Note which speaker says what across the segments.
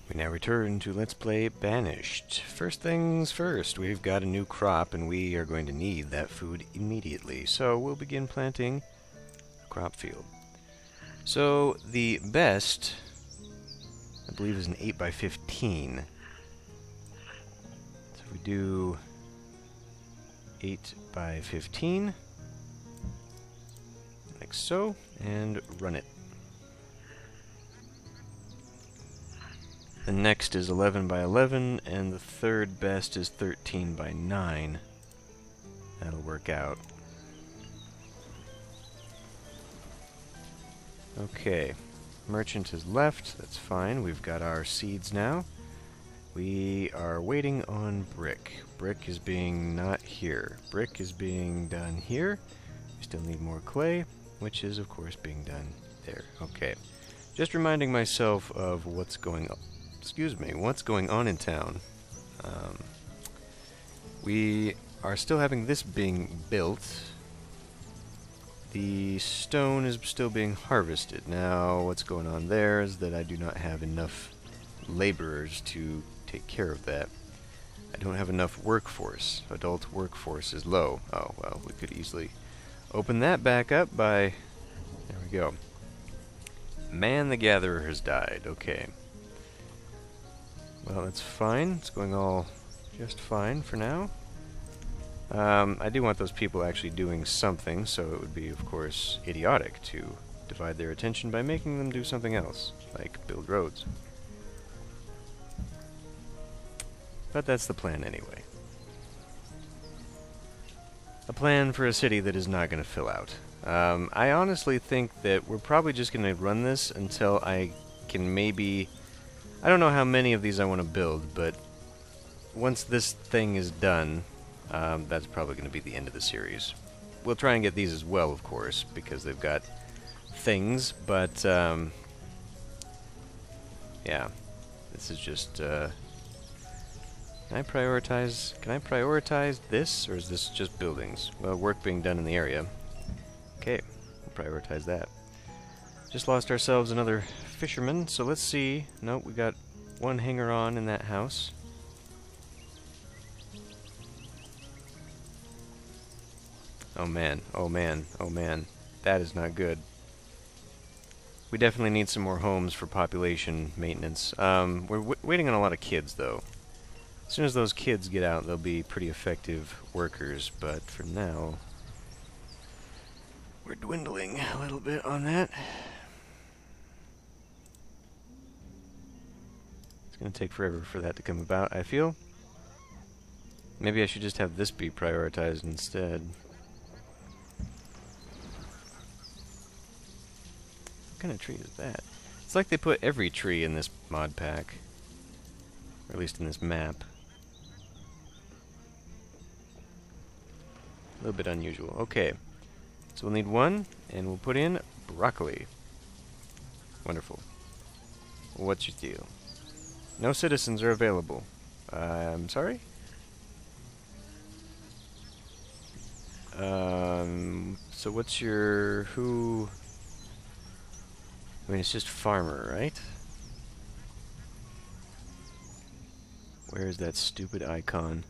Speaker 1: We now return to Let's Play Banished. First things first, we've got a new crop and we are going to need that food immediately. So we'll begin planting a crop field. So the best, I believe, is an 8 by 15. So if we do 8 by 15, like so, and run it. The next is 11 by 11, and the third best is 13 by 9. That'll work out. Okay, merchant has left, that's fine, we've got our seeds now. We are waiting on brick. Brick is being not here. Brick is being done here. We still need more clay, which is of course being done there. Okay, just reminding myself of what's going on. Excuse me, what's going on in town. We are still having this being built. The stone is still being harvested. Now, what's going on there is that I do not have enough laborers to take care of that. I don't have enough workforce. Adult workforce is low. Oh, well, we could easily open that back up by... There we go. Man the Gatherer has died. Okay. Well, that's fine. It's going all just fine for now. I do want those people actually doing something, so it would be, of course, idiotic to divide their attention by making them do something else, like build roads. But that's the plan anyway. A plan for a city that is not going to fill out. I honestly think that we're probably just going to run this until I can maybe... I don't know how many of these I want to build, but once this thing is done, that's probably going to be the end of the series. We'll try and get these as well, of course, because they've got things, but, yeah. This is just, Can I prioritize this, or is this just buildings? Well, work being done in the area. Okay, we'll prioritize that. Just lost ourselves another fisherman, so let's see. Nope, we got one hanger-on in that house. Oh man, oh man, oh man. That is not good. We definitely need some more homes for population maintenance. We're waiting on a lot of kids, though. As soon as those kids get out, they'll be pretty effective workers, but for now, we're dwindling a little bit on that. It's going to take forever for that to come about, I feel. Maybe I should just have this be prioritized instead. What kind of tree is that? It's like they put every tree in this mod pack. Or at least in this map. A little bit unusual. Okay. So we'll need one, and we'll put in broccoli. Wonderful. What's your deal? No citizens are available. I'm sorry? So what's your... who... I mean, it's just farmer, right? Where is that stupid icon?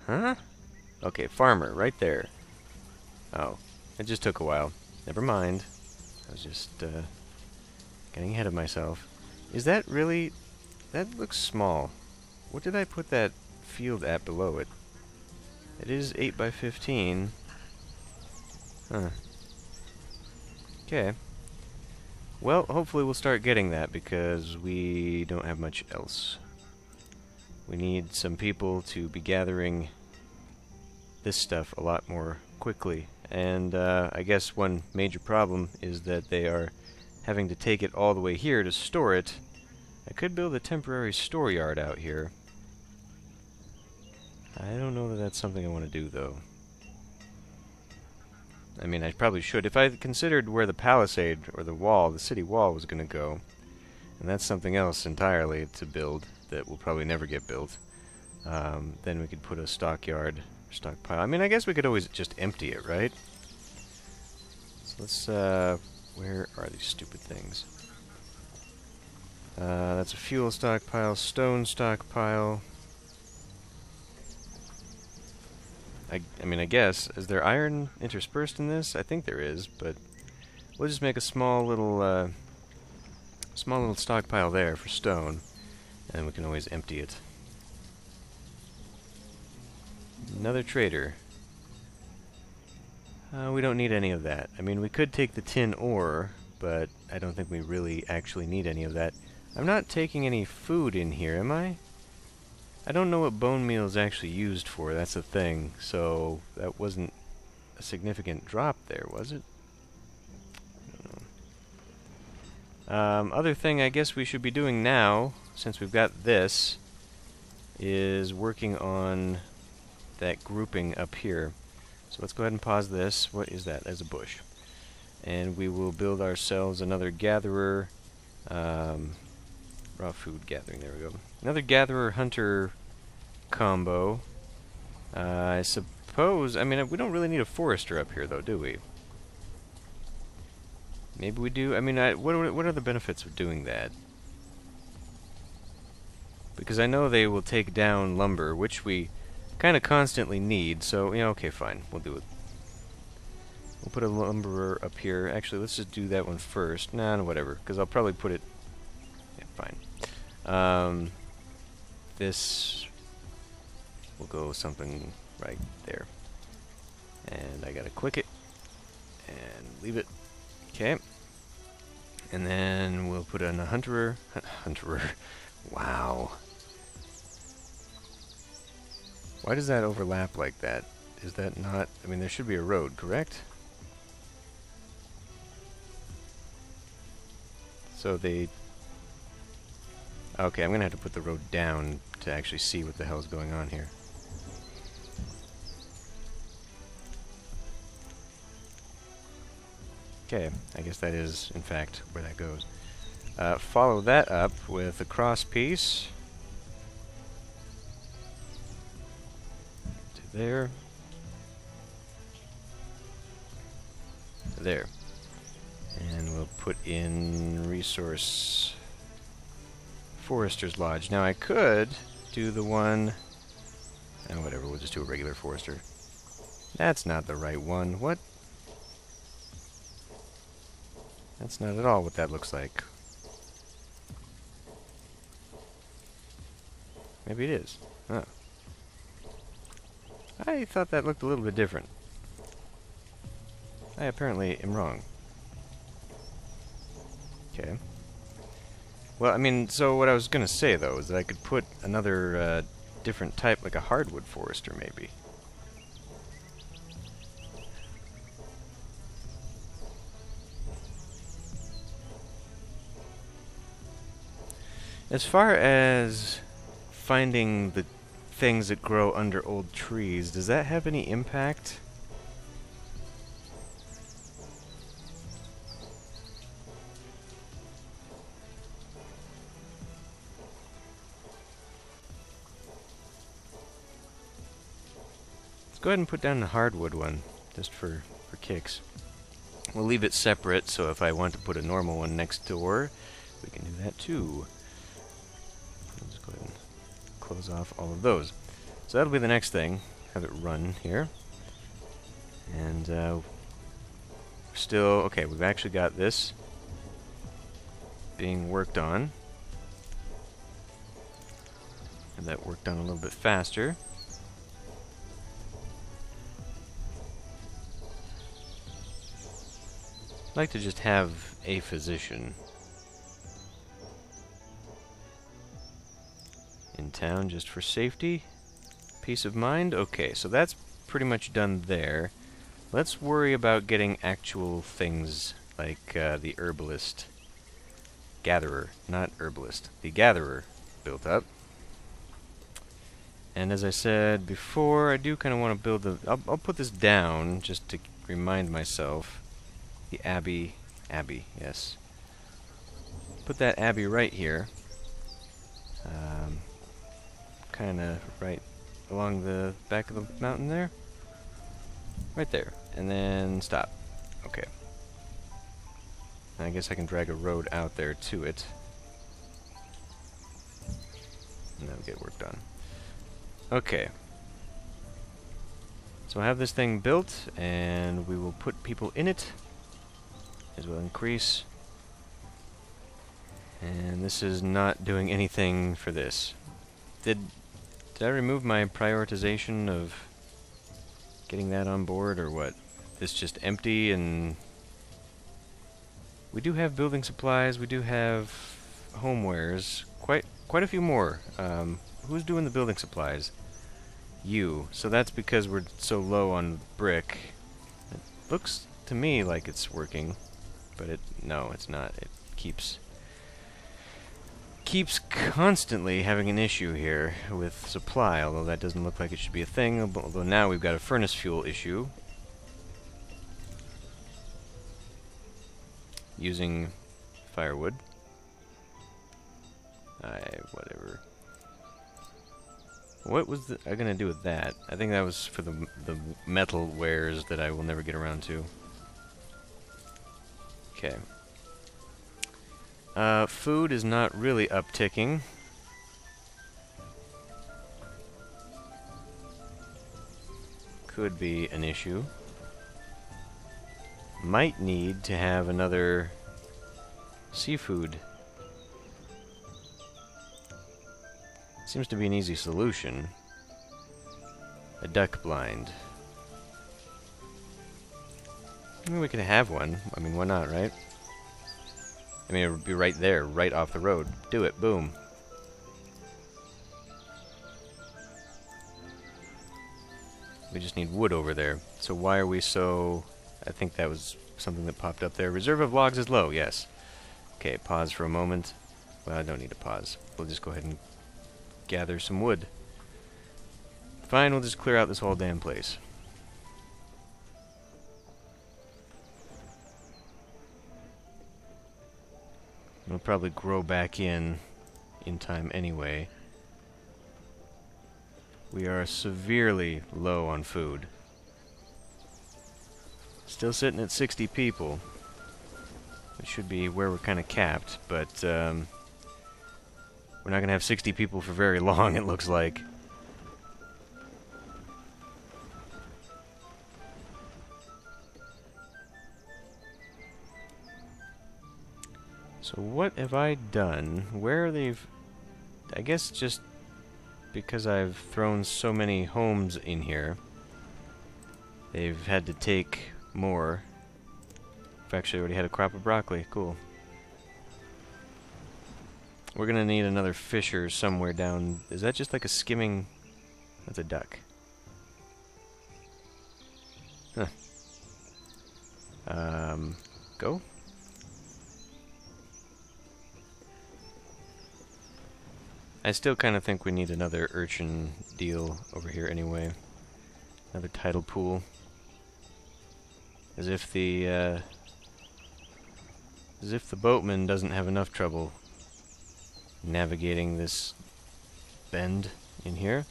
Speaker 1: Huh? Okay, farmer, right there. Oh, it just took a while. Never mind. I was just, getting ahead of myself. Is that really... that looks small. What did I put that field at below it? It is 8 by 15. Huh. Okay. Well, hopefully we'll start getting that, because we don't have much else. We need some people to be gathering this stuff a lot more quickly. And I guess one major problem is that they are having to take it all the way here to store it. I could build a temporary store yard out here. I don't know that that's something I want to do, though. I mean, I probably should. If I considered where the palisade, or the wall, the city wall was going to go, and that's something else entirely to build that will probably never get built, then we could put a stockyard, stockpile. I mean, I guess we could always just empty it, right? So let's, where are these stupid things? That's a fuel stockpile, stone stockpile. I mean, I guess, is there iron interspersed in this? I think there is, but we'll just make a small little stockpile there for stone, and we can always empty it. Another trader. We don't need any of that. I mean, we could take the tin ore, but I don't think we really actually need any of that. I'm not taking any food in here, am I? I don't know what bone meal is actually used for, that's the thing, so that wasn't a significant drop there, was it? I don't know. Other thing I guess we should be doing now, since we've got this, is working on that grouping up here. So let's go ahead and pause this. What is that? As a bush. And we will build ourselves another gatherer, raw food gathering, there we go. Another gatherer-hunter combo. I suppose, I mean, we don't really need a forester up here, though, do we? Maybe we do. I mean, what are the benefits of doing that? Because I know they will take down lumber, which we kind of constantly need, so, yeah, okay, fine. We'll do it. We'll put a lumberer up here. Actually, let's just do that one first. Nah, no, whatever, because I'll probably put it... Yeah, fine. This will go something right there. And I gotta click it and leave it. Okay. And then we'll put in a hunterer. Hunterer. Wow. Why does that overlap like that? Is that not... I mean, there should be a road, correct? So they... Okay, I'm gonna have to put the road down to actually see what the hell is going on here. Okay, I guess that is, in fact, where that goes. Follow that up with a cross piece. To there. To there. And we'll put in resource Forester's Lodge. Now I could do the one... whatever, we'll just do a regular forester. That's not the right one. What? That's not at all what that looks like. Maybe it is. Oh. I thought that looked a little bit different. I apparently am wrong. Okay. Well, I mean, so what I was going to say, though, is that I could put another different type, like a hardwood forester, maybe. As far as finding the things that grow under old trees, does that have any impact? Let's go ahead and put down the hardwood one, just for kicks. We'll leave it separate, so if I want to put a normal one next door, we can do that too. Let's go ahead and close off all of those. So that'll be the next thing. Have it run here. And still, okay, we've actually got this being worked on. Have that worked on a little bit faster. I'd like to just have a physician in town just for safety, peace of mind. Okay, so that's pretty much done there. Let's worry about getting actual things like the herbalist, gatherer, not herbalist, the gatherer built up. And as I said before, I do kind of want to build the... I'll put this down just to remind myself. The abbey, yes. Put that abbey right here. Kind of right along the back of the mountain there. Right there. And then stop. Okay. I guess I can drag a road out there to it. and that'll get work done. Okay. So I have this thing built, and we will put people in it. As well increase. And this is not doing anything for this. Did I remove my prioritization of getting that on board, or what? This just empty, and we do have building supplies, we do have homewares, quite a few more. Who's doing the building supplies? You. So that's because we're so low on brick. It looks to me like it's working, but no, it's not. It keeps constantly having an issue here with supply, although that doesn't look like it should be a thing, although now we've got a furnace fuel issue. Using firewood. Whatever. What was I gonna do with that? I think that was for the metal wares that I will never get around to. Okay. Food is not really upticking. Could be an issue. Might need to have another seafood. Seems to be an easy solution. A duck blind. I mean, we could have one. I mean, why not, right? I mean, it would be right there, right off the road. Do it. Boom. We just need wood over there. So why are we so... I think that was something that popped up there. Reserve of logs is low, yes. Okay, pause for a moment. Well, I don't need to pause. We'll just go ahead and gather some wood. Fine, we'll just clear out this whole damn place. It'll probably grow back in time anyway. We are severely low on food. Still sitting at 60 people. It should be where we're kind of capped, but we're not going to have 60 people for very long, it looks like. So what have I done? Where they've... I guess just because I've thrown so many homes in here, they've had to take more. I've actually already had a crop of broccoli. Cool. We're gonna need another fisher somewhere down... Is that just like a skimming... That's a duck. Huh. Go? I still kind of think we need another urchin deal over here anyway. Another tidal pool. As if the boatman doesn't have enough trouble navigating this bend in here.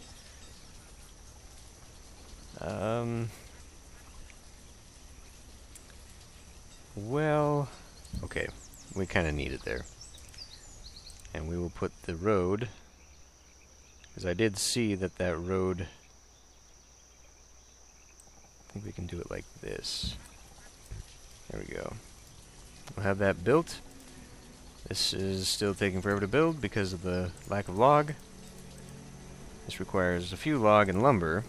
Speaker 1: Well, okay, we kind of need it there. And we will put the road, because I did see that that road, I think we can do it like this. There we go. We'll have that built. This is still taking forever to build because of the lack of log. This requires a few log and lumber.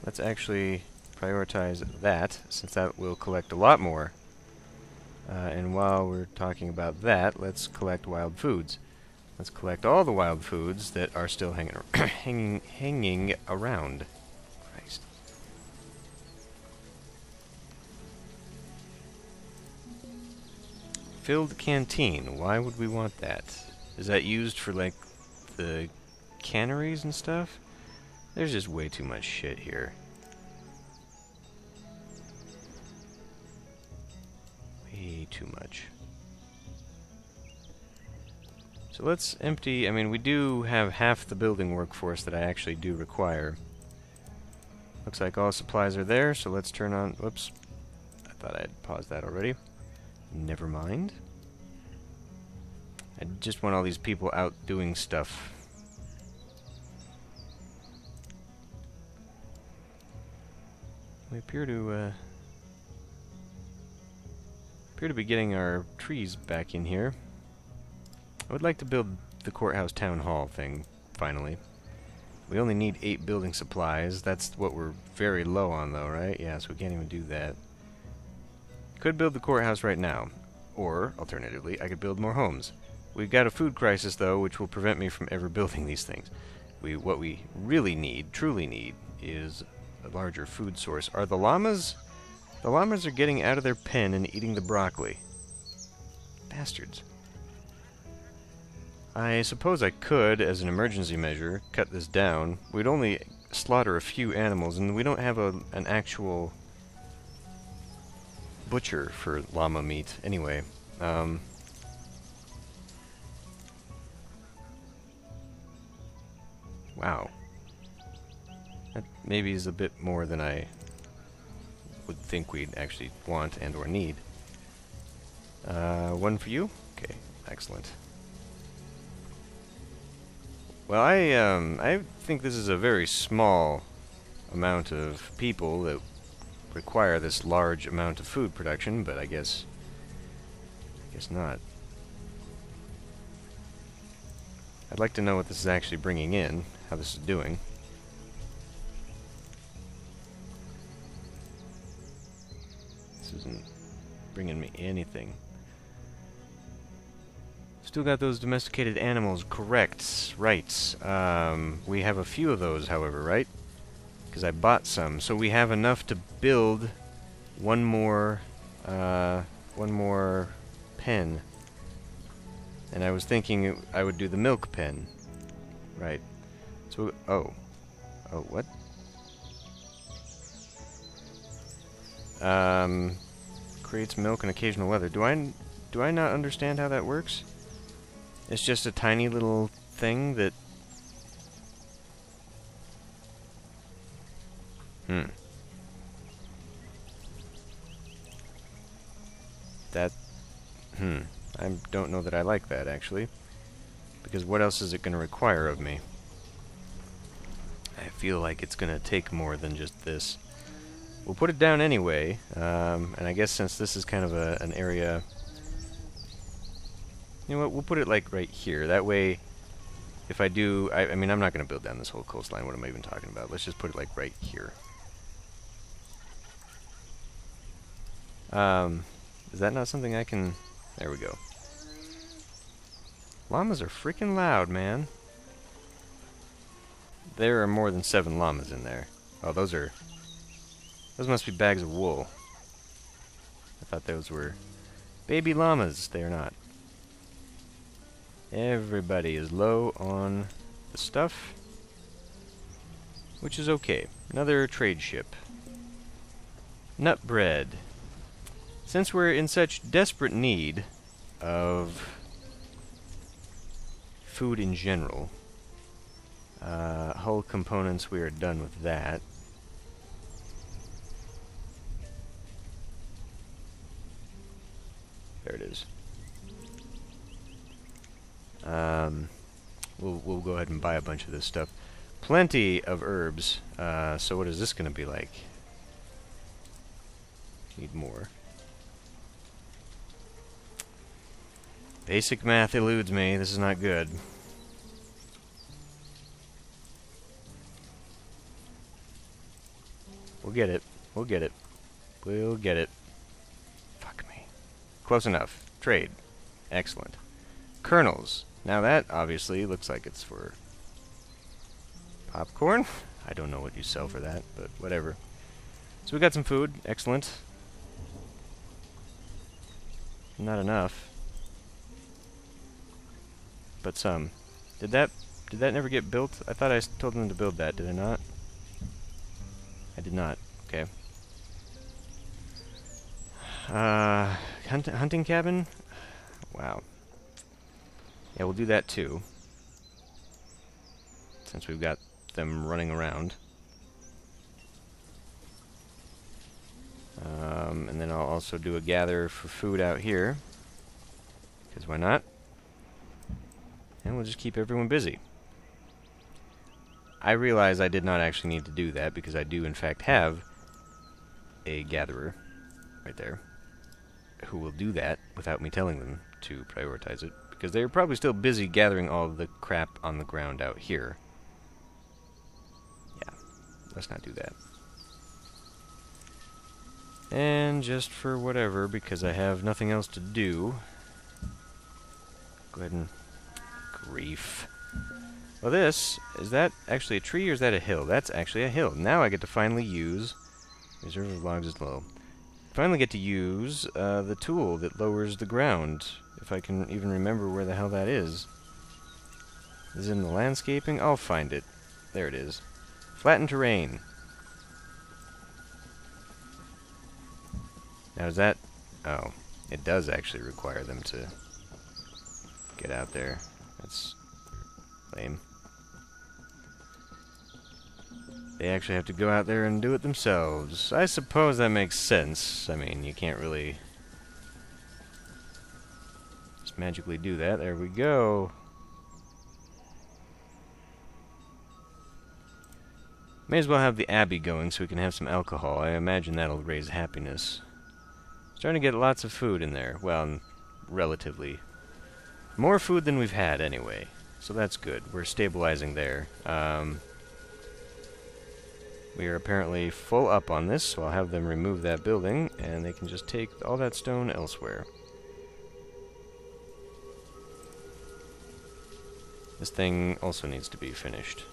Speaker 1: Let's actually prioritize that, since that will collect a lot more. And while we're talking about that, let's collect wild foods. Let's collect all the wild foods that are still hanging around. Christ. Filled canteen. Why would we want that? Is that used for, like, the canneries and stuff? There's just way too much shit here. Way too much. So let's empty... I mean, we do have half the building workforce that I actually do require. Looks like all supplies are there, so let's turn on... Whoops. I thought I had paused that already. Never mind. I just want all these people out doing stuff. We appear to be getting our trees back in here. I would like to build the courthouse town hall thing, finally. We only need 8 building supplies. That's what we're very low on, though, right? Yeah, so we can't even do that. Could build the courthouse right now. Or, alternatively, I could build more homes. We've got a food crisis, though, which will prevent me from ever building these things. What we really need, truly need, is a larger food source. Are the llamas? The llamas are getting out of their pen and eating the broccoli. Bastards. I suppose I could, as an emergency measure, cut this down. We'd only slaughter a few animals, and we don't have an actual butcher for llama meat. Anyway, wow. That maybe is a bit more than I would think we'd actually want and or need. One for you? Okay, excellent. Well, I think this is a very small amount of people that require this large amount of food production, but I guess not. I'd like to know what this is actually bringing in, how this is doing. This isn't bringing me anything. Still got those domesticated animals, correct, right. We have a few of those, however, right? Because I bought some, so we have enough to build one more pen. And I was thinking I would do the milk pen. Right. So, oh, what? Creates milk and occasional weather. Do I not understand how that works? It's just a tiny little thing that... I don't know that I like that, actually. Because what else is it going to require of me? I feel like it's going to take more than just this. We'll put it down anyway, and I guess since this is kind of an area... You know what, we'll put it like right here. That way, if I do... I mean, I'm not going to build down this whole coastline. What am I even talking about? Let's just put it like right here. Is that not something I can... There we go. Llamas are freaking loud, man. There are more than 7 llamas in there. Oh, those must be bags of wool. I thought those were baby llamas. They are not. Everybody is low on the stuff, which is okay. Another trade ship. Nut bread. Since we're in such desperate need of food in general, hull components, we are done with that. There it is. We'll go ahead and buy a bunch of this stuff. Plenty of herbs. So what is this going to be like? Need more. Basic math eludes me. This is not good. We'll get it. We'll get it. We'll get it. Fuck me. Close enough. Trade. Excellent. Kernels. Now that obviously looks like it's for popcorn. I don't know what you sell for that, but whatever. So we got some food. Excellent. Not enough. But some. Did that never get built? I thought I told them to build that. Did I not? I did not. Okay. Hunting cabin? Wow. Yeah, we'll do that too. Since we've got them running around. And then I'll also do a gather for food out here. Because why not? And we'll just keep everyone busy. I realize I did not actually need to do that because I do in fact have a gatherer right there who will do that without me telling them to prioritize it, because they're probably still busy gathering all of the crap on the ground out here. Yeah, let's not do that. And just for whatever, because I have nothing else to do, go ahead and... grief. Well, this, is that actually a tree or is that a hill? That's actually a hill. Now I get to finally use... reserve of logs is low. Finally get to use the tool that lowers the ground, if I can even remember where the hell that is. Is it in the landscaping? I'll find it. There it is. Flatten terrain. Now is that... oh, it does actually require them to get out there. That's lame. They actually have to go out there and do it themselves. I suppose that makes sense. I mean, you can't really just magically do that. There we go. May as well have the Abbey going so we can have some alcohol. I imagine that'll raise happiness. Starting to get lots of food in there. Well, relatively. More food than we've had, anyway. So that's good. We're stabilizing there. We are apparently full up on this, so I'll have them remove that building, and they can just take all that stone elsewhere. This thing also needs to be finished.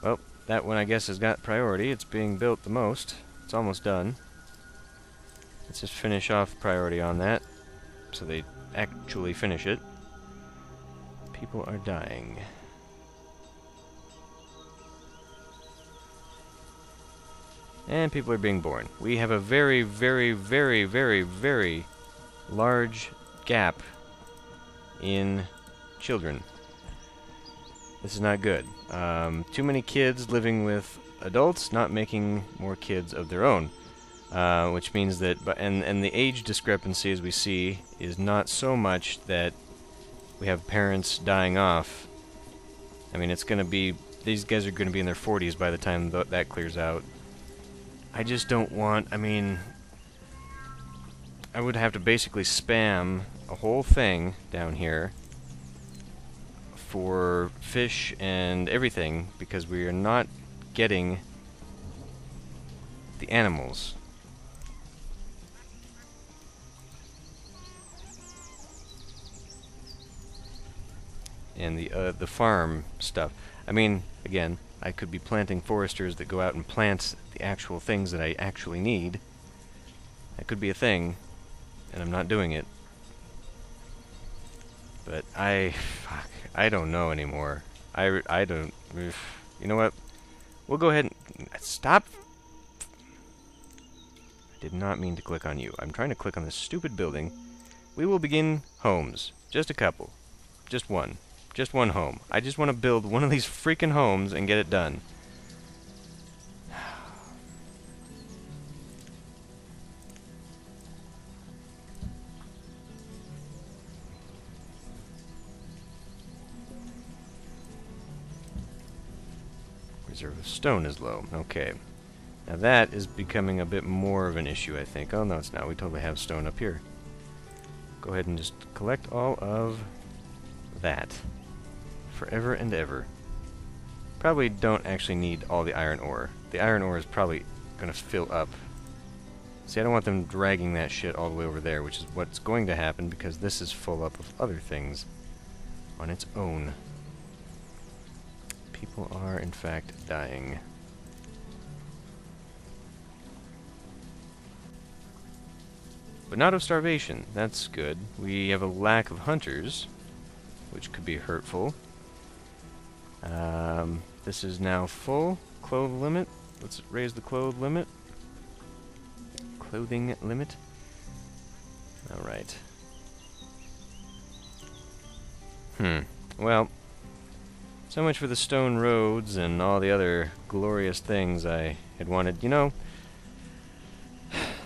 Speaker 1: Well, that one I guess has got priority. It's being built the most. It's almost done. Let's just finish off priority on that, so they actually finish it. People are dying. And people are being born. We have a very, very, very, very, very large gap in children. This is not good. Too many kids living with adults, not making more kids of their own. Which means that, and the age discrepancy, as we see, is not so much that we have parents dying off. I mean, it's going to be, these guys are going to be in their 40s by the time that clears out. I just don't want, I mean, I would have to basically spam a whole thing down here for fish and everything, because we are not getting the animals. And the farm stuff. I mean, again, I could be planting foresters that go out and plant the actual things that I actually need. That could be a thing, and I'm not doing it. But I don't know anymore. I don't, you know what? We'll go ahead and, stop. I did not mean to click on you. I'm trying to click on this stupid building. We will begin homes. Just a couple. Just one. Just one home. I just want to build one of these freaking homes and get it done. Reserve of stone is low. Okay. Now that is becoming a bit more of an issue, I think. Oh, no, it's not. We totally have stone up here. Go ahead and just collect all of that. Forever and ever. Probably don't actually need all the iron ore. The iron ore is probably going to fill up. See, I don't want them dragging that shit all the way over there, which is what's going to happen because this is full up of other things on its own. People are, in fact, dying. But not of starvation. That's good. We have a lack of hunters, which could be hurtful. This is now full. Clothes limit. Let's raise the clothes limit. Clothing limit. Alright. Well, so much for the stone roads and all the other glorious things I had wanted. You know,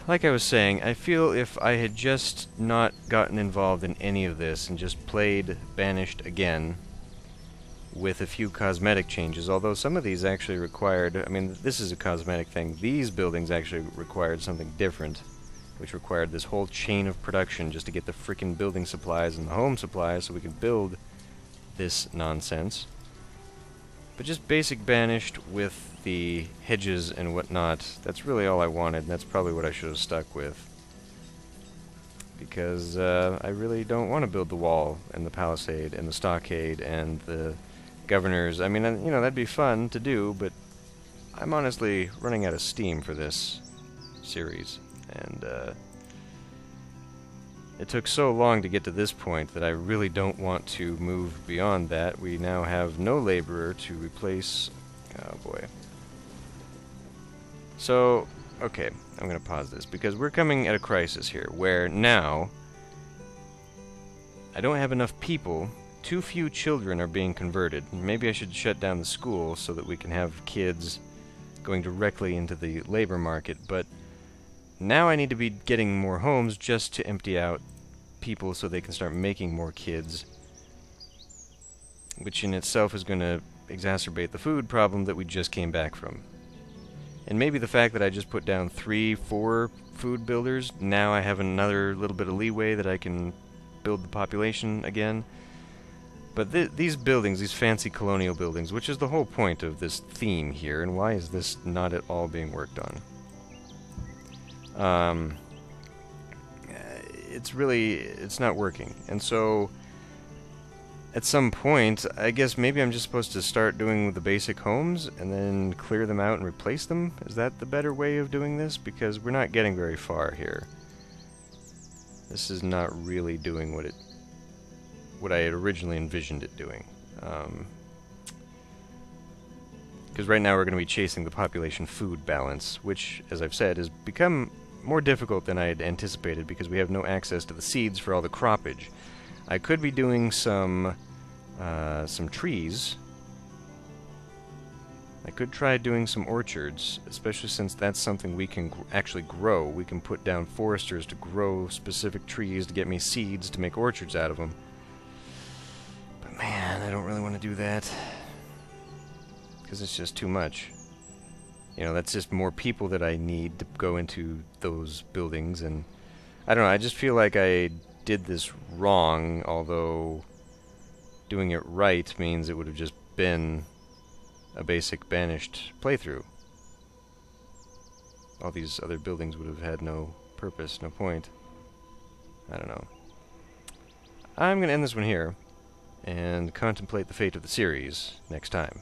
Speaker 1: like I was saying, I feel if I had just not gotten involved in any of this and just played Banished again, with a few cosmetic changes, although some of these actually required, I mean, this is a cosmetic thing, these buildings actually required something different, which required this whole chain of production just to get the frickin' building supplies and the home supplies so we could build this nonsense. But just basic Banished with the hedges and whatnot, that's really all I wanted, and that's probably what I should have stuck with. Because I really don't want to build the wall and the palisade and the stockade and the governors. I mean, you know, that'd be fun to do, but I'm honestly running out of steam for this series. And it took so long to get to this point that I really don't want to move beyond that. We now have no laborer to replace... Oh boy. So, okay, I'm going to pause this, because we're coming at a crisis here, where now I don't have enough people. Too few children are being converted. Maybe I should shut down the school so that we can have kids going directly into the labor market, but now I need to be getting more homes just to empty out people so they can start making more kids, which in itself is going to exacerbate the food problem that we just came back from. And maybe the fact that I just put down 3, 4 food builders, now I have another little bit of leeway that I can build the population again. But these buildings, these fancy colonial buildings, which is the whole point of this theme here, and why is this not at all being worked on? It's not working. And so, at some point, I guess maybe I'm just supposed to start doing the basic homes and then clear them out and replace them? Is that the better way of doing this? Because we're not getting very far here. This is not really doing what I had originally envisioned it doing. Because right now we're going to be chasing the population food balance, which, as I've said, has become more difficult than I had anticipated because we have no access to the seeds for all the croppage. I could be doing some trees. I could try doing some orchards, especially since that's something we can actually grow. We can put down foresters to grow specific trees to get me seeds to make orchards out of them. But man, I don't really want to do that, because it's just too much. You know, that's just more people that I need to go into those buildings, and I don't know, I just feel like I did this wrong, although doing it right means it would have just been a basic Banished playthrough. All these other buildings would have had no purpose, no point. I don't know. I'm going to end this one here and contemplate the fate of the series next time.